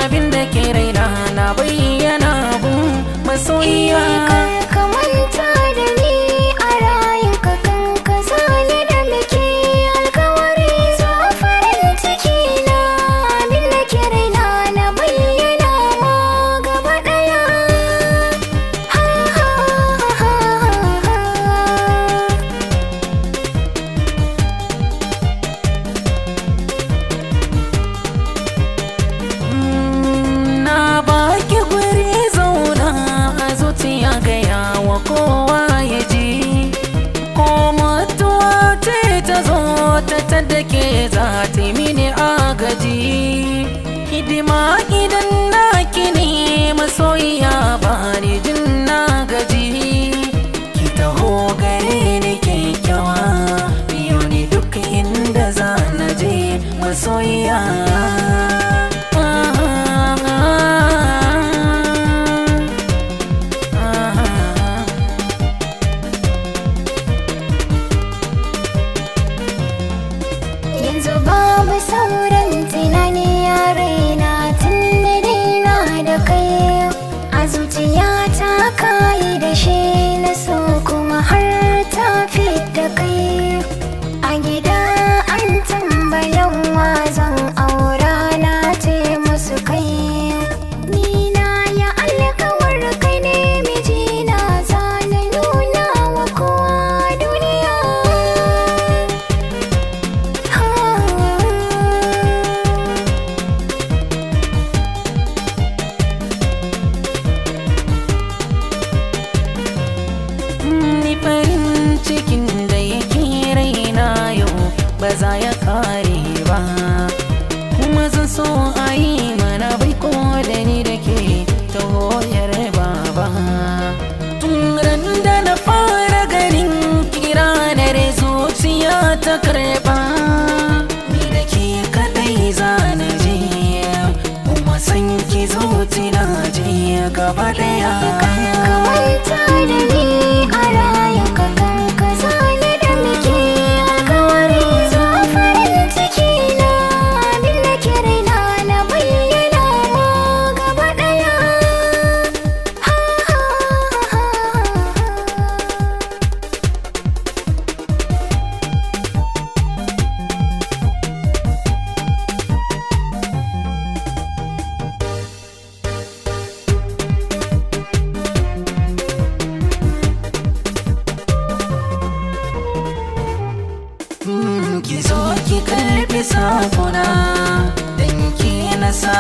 abin da ke raina na bayyana gun masoyiya. Ka manta da ni a rayuka kan ka zane da muke alkawari zuwa farin ciki na abin da ke raina na bayyana ma gaba daya. Na baki guri zauna a zuciya gaya wa kowa ya ji, ko mutuwa ce ta zo ta taddake za ta yi mini agaji. Hidima idan naki ne masoyiya ba ni jin na gaji, ki taho gare ni kyakkyawa biyo ni duk inda za na je masoyiya. Yanzu babu sauran tunani a raina tun da daina da kai a zuciyata ka yi da shi na so kuma har ta da kai. A gida an tambayan wa zan aura na ce musu kai, ni na ya alkawar kai ne mijina za na nuna wa kowa duniya. Ni farin cikin da yake raina yau ba za ya kare ba, kuma zan so a yi mana baiko da ni da ke ta hoyar baba. Tun ran da na fara ganin kira na zuciya ta karba, ni da ke kadai za na je kuma san ki zuci na je gaba daya. Ka manta da ni a rayuka kan ka zane da muke alkawari zuwa farin ciki na abin da ke raina na bayyana ma gaba daya. Ki zo ki karbi sakona, dan ki na sa